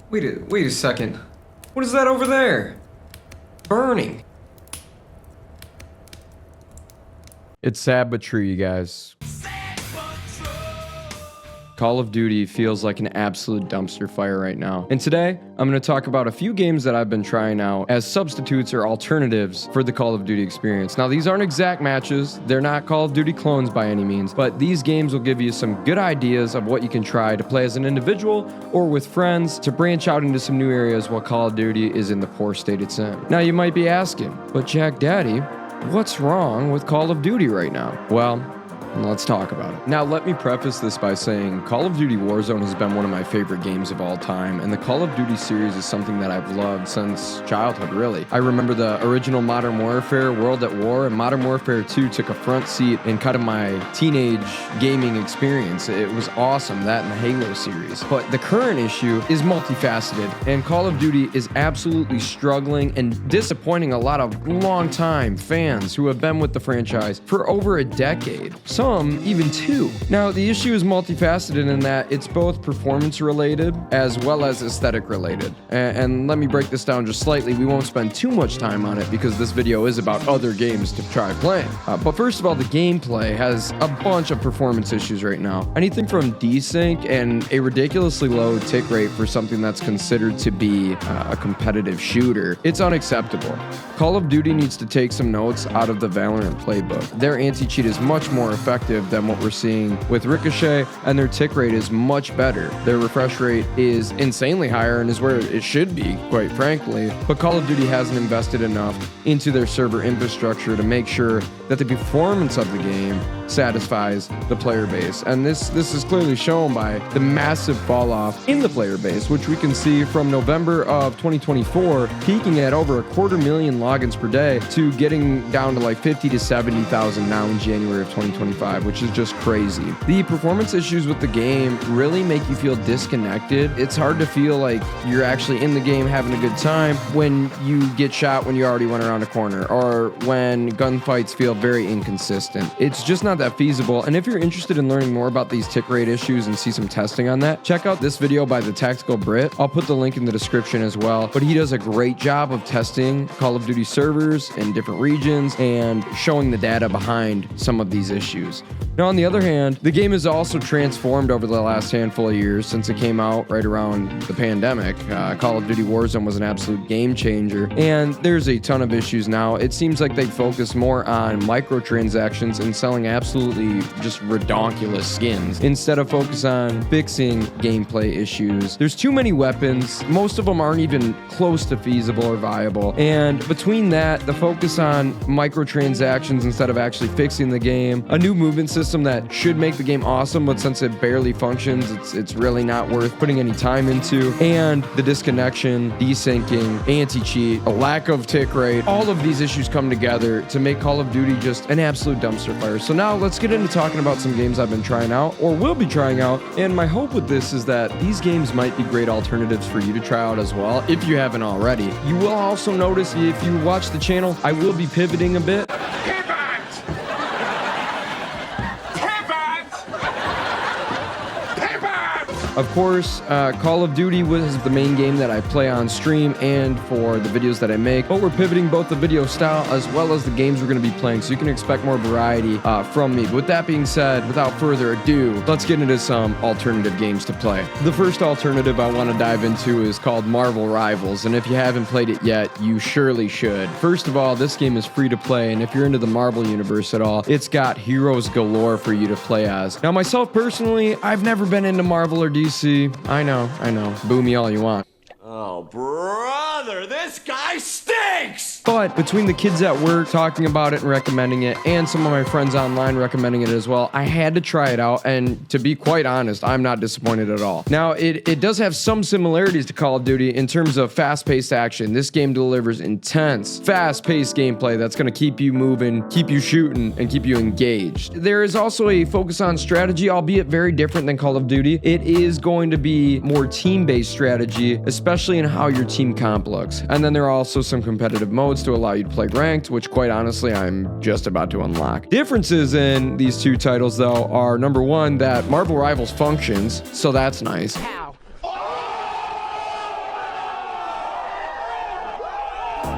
Wait a second. What is that over there? Burning. It's sad but true, you guys. Call of Duty feels like an absolute dumpster fire right now. And today, I'm going to talk about a few games that I've been trying out as substitutes or alternatives for the Call of Duty experience. Now, these aren't exact matches. They're not Call of Duty clones by any means, but these games will give you some good ideas of what you can try to play as an individual or with friends to branch out into some new areas while Call of Duty is in the poor state it's in. Now, you might be asking, but JackDaddy, what's wrong with Call of Duty right now? Well, let's talk about it. Now, let me preface this by saying Call of Duty Warzone has been one of my favorite games of all time, and the Call of Duty series is something that I've loved since childhood, really. I remember the original Modern Warfare, World at War, and Modern Warfare 2 took a front seat in kind of my teenage gaming experience. It was awesome, that and the Halo series. But the current issue is multifaceted, and Call of Duty is absolutely struggling and disappointing a lot of longtime fans who have been with the franchise for over a decade. Some even two. Now, the issue is multifaceted in that it's both performance related as well as aesthetic related. And let me break this down just slightly. We won't spend too much time on it because this video is about other games to try playing. But first of all, the gameplay has a bunch of performance issues right now. Anything from desync and a ridiculously low tick rate for something that's considered to be a competitive shooter. It's unacceptable. Call of Duty needs to take some notes out of the Valorant playbook. Their anti-cheat is much more effective than what we're seeing with Ricochet, and their tick rate is much better. Their refresh rate is insanely higher and is where it should be, quite frankly. But Call of Duty hasn't invested enough into their server infrastructure to make sure that the performance of the game satisfies the player base. And this is clearly shown by the massive fall off in the player base, which we can see from November of 2024 peaking at over 250,000 logins per day to getting down to like 50 to 70,000 now in January of 2025, which is just crazy. The performance issues with the game really make you feel disconnected. It's hard to feel like you're actually in the game having a good time when you get shot when you already went around a corner, or when gunfights feel very inconsistent. It's just not that feasible. And if you're interested in learning more about these tick rate issues and see some testing on that, check out this video by the Tactical Brit. I'll put the link in the description as well. But he does a great job of testing Call of Duty servers in different regions and showing the data behind some of these issues. Now, on the other hand, the game has also transformed over the last handful of years since it came out right around the pandemic. Call of Duty Warzone was an absolute game changer, and there's a ton of issues now. It seems like they focus more on microtransactions and selling absolutely just redonkulous skins instead of focus on fixing gameplay issues. There's too many weapons. Most of them aren't even close to feasible or viable. And between that, the focus on microtransactions instead of actually fixing the game, a new movement system that should make the game awesome, but since it barely functions, it's really not worth putting any time into, and the disconnection, desyncing, anti-cheat, a lack of tick rate, all of these issues come together to make Call of Duty just an absolute dumpster fire. So now let's get into talking about some games I've been trying out or will be trying out, and my hope with this is that these games might be great alternatives for you to try out as well if you haven't already. You will also notice if you watch the channel, I will be pivoting a bit. Of course, Call of Duty was the main game that I play on stream and for the videos that I make, but we're pivoting both the video style as well as the games we're going to be playing, so you can expect more variety from me. But with that being said, without further ado, let's get into some alternative games to play. The first alternative I want to dive into is called Marvel Rivals, and if you haven't played it yet, you surely should. First of all, this game is free to play, and if you're into the Marvel universe at all, it's got heroes galore for you to play as. Now, myself personally, I've never been into Marvel or DC. I know. Boo me all you want. Oh, brother, this guy stinks! But between the kids at work talking about it and recommending it, and some of my friends online recommending it as well, I had to try it out, and to be quite honest, I'm not disappointed at all. Now, it does have some similarities to Call of Duty in terms of fast-paced action. This game delivers intense, fast-paced gameplay that's going to keep you moving, keep you shooting, and keep you engaged. There is also a focus on strategy, albeit very different than Call of Duty. It is going to be more team-based strategy, especially in how your team comp looks. And then there are also some competitive modes to allow you to play ranked, which quite honestly, I'm just about to unlock. Differences in these two titles though are, number one, that Marvel Rivals functions, so that's nice.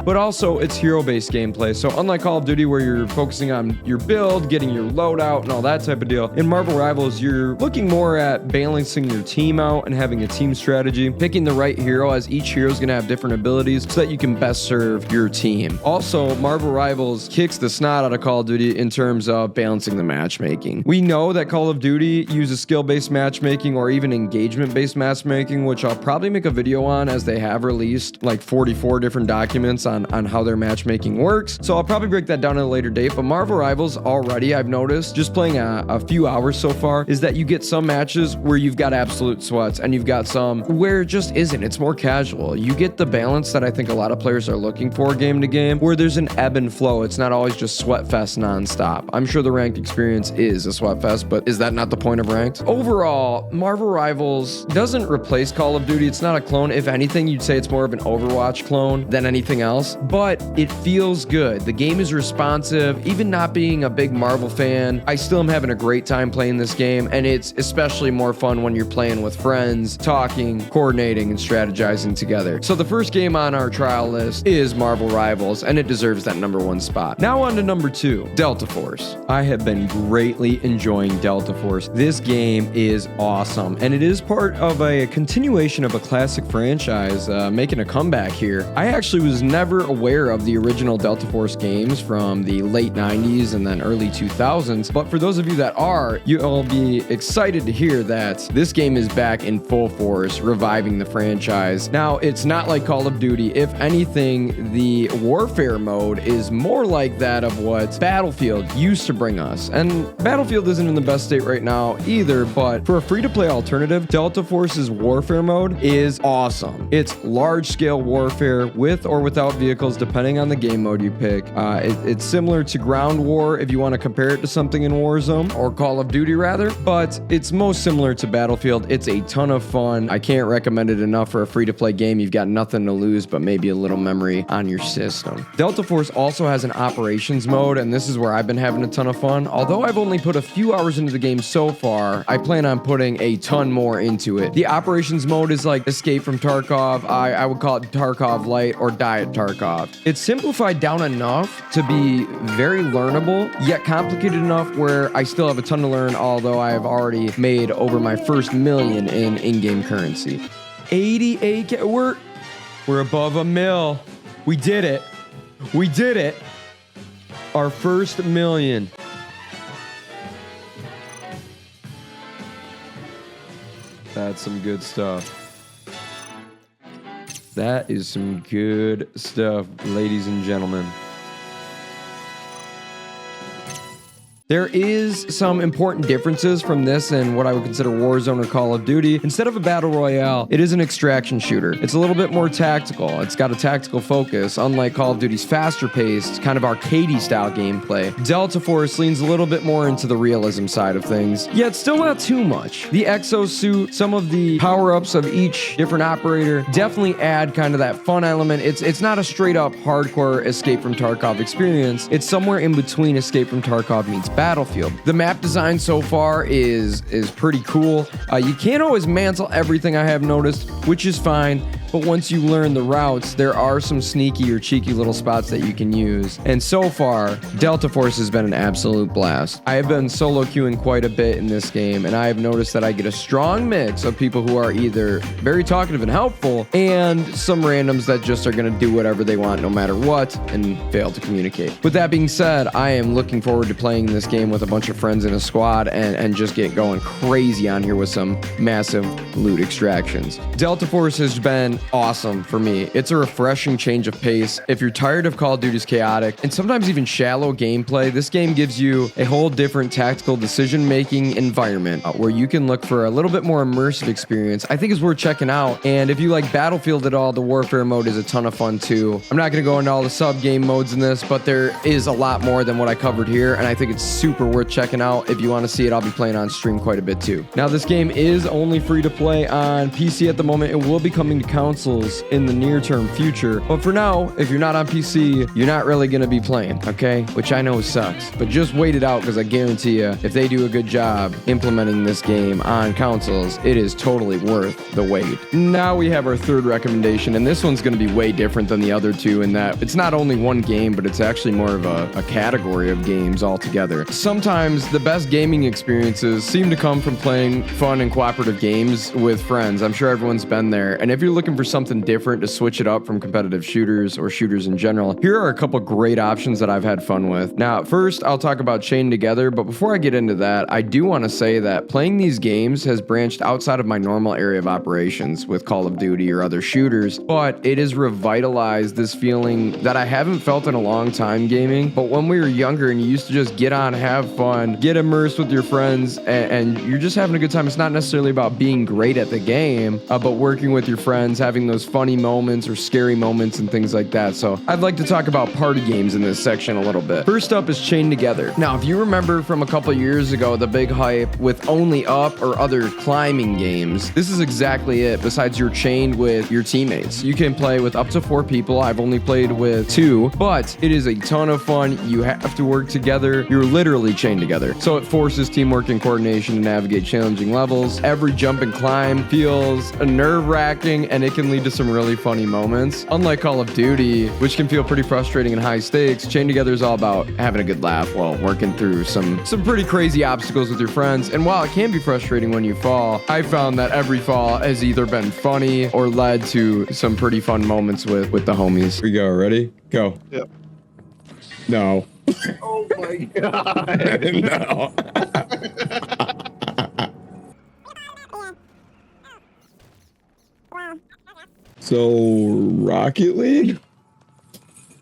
that, but also it's hero-based gameplay. So unlike Call of Duty where you're focusing on your build, getting your loadout and all that type of deal, in Marvel Rivals, you're looking more at balancing your team out and having a team strategy, picking the right hero, as each hero is going to have different abilities so that you can best serve your team. Also, Marvel Rivals kicks the snot out of Call of Duty in terms of balancing the matchmaking. We know that Call of Duty uses skill-based matchmaking or even engagement-based matchmaking, which I'll probably make a video on, as they have released like 44 different documents on how their matchmaking works. So I'll probably break that down at a later date. But Marvel Rivals, already I've noticed, just playing a few hours so far, is that you get some matches where you've got absolute sweats and you've got some where it just isn't. It's more casual. You get the balance that I think a lot of players are looking for game to game, where there's an ebb and flow. It's not always just sweat fest nonstop. I'm sure the ranked experience is a sweat fest, but is that not the point of ranked? Overall, Marvel Rivals doesn't replace Call of Duty. It's not a clone. If anything, you'd say it's more of an Overwatch clone than anything else, but it feels good. The game is responsive. Even not being a big Marvel fan, I still am having a great time playing this game, and it's especially more fun when you're playing with friends, talking, coordinating, and strategizing together. So the first game on our trial list is Marvel Rivals, and it deserves that #1 spot. Now on to number 2, Delta Force. I have been greatly enjoying Delta Force. This game is awesome, and it is part of a continuation of a classic franchise making a comeback here. I actually was never aware of the original Delta Force games from the late 90s and then early 2000s, but for those of you that are, you'll be excited to hear that this game is back in full force, reviving the franchise. Now, it's not like Call of Duty. If anything, the warfare mode is more like that of what Battlefield used to bring us. And Battlefield isn't in the best state right now either, but for a free-to-play alternative, Delta Force's warfare mode is awesome. It's large-scale warfare with or without vehicles, depending on the game mode you pick. It's similar to Ground War if you want to compare it to something in Warzone, or Call of Duty rather, but it's most similar to Battlefield. It's a ton of fun. I can't recommend it enough for a free-to-play game. You've got nothing to lose but maybe a little memory on your system. Delta Force also has an operations mode, and this is where I've been having a ton of fun. Although I've only put a few hours into the game so far, I plan on putting a ton more into it. The operations mode is like Escape from Tarkov. I would call it Tarkov Light or Diet Tarkov. It's simplified down enough to be very learnable, yet complicated enough where I still have a ton to learn, although I have already made over my first million in in-game currency. 88K, we're above $1 million. We did it. We did it. Our first million. That's some good stuff. That is some good stuff, ladies and gentlemen. There is some important differences from this and what I would consider Warzone or Call of Duty. Instead of a battle royale, it is an extraction shooter. It's a little bit more tactical. It's got a tactical focus, unlike Call of Duty's faster-paced, kind of arcadey style gameplay. Delta Force leans a little bit more into the realism side of things, yet still not too much. The exosuit, some of the power-ups of each different operator definitely add kind of that fun element. It's not a straight-up hardcore Escape from Tarkov experience. It's somewhere in between Escape from Tarkov meets Battlefield. The map design so far is pretty cool. You can't always mantle everything, I have noticed, which is fine. But once you learn the routes, there are some sneaky or cheeky little spots that you can use. And so far, Delta Force has been an absolute blast. I have been solo queuing quite a bit in this game, and I have noticed that I get a strong mix of people who are either very talkative and helpful, and some randoms that just are gonna do whatever they want no matter what, and fail to communicate. With that being said, I am looking forward to playing this game with a bunch of friends in a squad and just get going crazy on here with some massive loot extractions. Delta Force has been awesome for me. It's a refreshing change of pace. If you're tired of Call of Duty's chaotic and sometimes even shallow gameplay, this game gives you a whole different tactical decision-making environment where you can look for a little bit more immersive experience. I think is worth checking out. And if you like Battlefield at all, the warfare mode is a ton of fun too. I'm not going to go into all the sub-game modes in this, but there is a lot more than what I covered here, and I think it's super worth checking out. If you want to see it, I'll be playing on stream quite a bit too. Now, this game is only free to play on PC at the moment. It will be coming to console consoles in the near-term future. But for now, if you're not on PC, you're not really going to be playing, okay? Which I know sucks. But just wait it out, because I guarantee you, if they do a good job implementing this game on consoles, it is totally worth the wait. Now we have our third recommendation, and this one's going to be way different than the other two in that it's not only one game, but it's actually more of a category of games altogether. Sometimes the best gaming experiences seem to come from playing fun and cooperative games with friends. I'm sure everyone's been there. And if you're looking for something different to switch it up from competitive shooters or shooters in general, here are a couple great options that I've had fun with. Now, first, I'll talk about Chained Together, but before I get into that, I do want to say that playing these games has branched outside of my normal area of operations with Call of Duty or other shooters, but it has revitalized this feeling that I haven't felt in a long time gaming. But when we were younger and you used to just get on, have fun, get immersed with your friends, and you're just having a good time. It's not necessarily about being great at the game, but working with your friends, having those funny moments or scary moments and things like that. So I'd like to talk about party games in this section a little bit. First up is Chained Together. Now, if you remember from a couple years ago, the big hype with Only Up or other climbing games, this is exactly it. Besides, you're chained with your teammates. You can play with up to 4 people. I've only played with 2, but it is a ton of fun. You have to work together. You're literally chained together. So it forces teamwork and coordination to navigate challenging levels. Every jump and climb feels nerve-wracking, and it can lead to some really funny moments. Unlike Call of Duty, which can feel pretty frustrating and high stakes, Chained Together is all about having a good laugh while working through some pretty crazy obstacles with your friends. And while it can be frustrating when you fall, I found that every fall has either been funny or led to some pretty fun moments with the homies. Here we go. Ready? Go. Yep. No. Oh my god. No. So, Rocket League?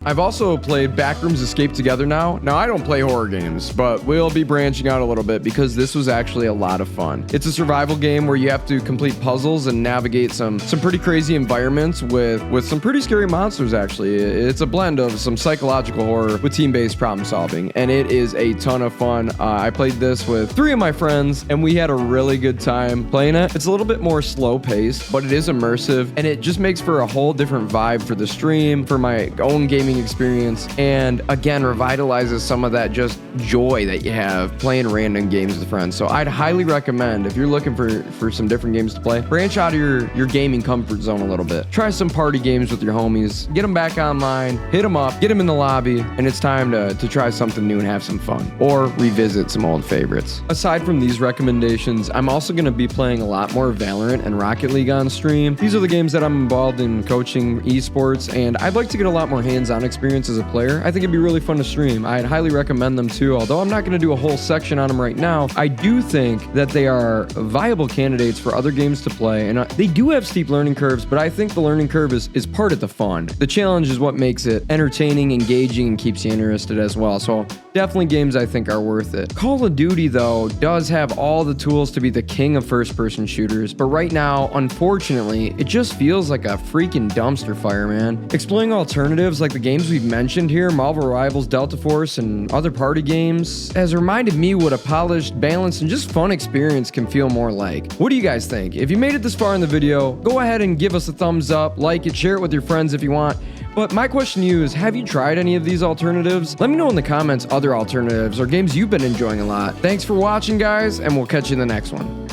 I've also played Backrooms Escape Together now. Now, I don't play horror games, but we'll be branching out a little bit because this was actually a lot of fun. It's a survival game where you have to complete puzzles and navigate some pretty crazy environments with some pretty scary monsters, actually. It's a blend of some psychological horror with team-based problem solving, and it is a ton of fun. I played this with 3 of my friends, and we had a really good time playing it. It's a little bit more slow-paced, but it is immersive, and it just makes for a whole different vibe for the stream, for my own gaming experience, and again revitalizes some of that just joy that you have playing random games with friends. So I'd highly recommend, if you're looking for some different games to play, branch out of your gaming comfort zone a little bit. Try some party games with your homies, get them back online, hit them up, get them in the lobby, and it's time to try something new and have some fun, or revisit some old favorites. Aside from these recommendations, I'm also going to be playing a lot more Valorant and Rocket League on stream. These are the games that I'm involved in coaching esports, and I'd like to get a lot more hands-on experience as a player. I think it'd be really fun to stream. I'd highly recommend them too, although I'm not going to do a whole section on them right now. I do think that they are viable candidates for other games to play, and they do have steep learning curves, but I think the learning curve is part of the fun. The challenge is what makes it entertaining, engaging, and keeps you interested as well. So definitely games I think are worth it. Call of Duty, though, does have all the tools to be the king of first-person shooters, but right now, unfortunately, it just feels like a freaking dumpster fire, man. Exploring alternatives like the games we've mentioned here, Marvel Rivals, Delta Force, and other party games, has reminded me what a polished, balanced, and just fun experience can feel more like. What do you guys think? If you made it this far in the video, go ahead and give us a thumbs up, like it, share it with your friends if you want. But my question to you is, have you tried any of these alternatives? Let me know in the comments other alternatives or games you've been enjoying a lot. Thanks for watching, guys, and we'll catch you in the next one.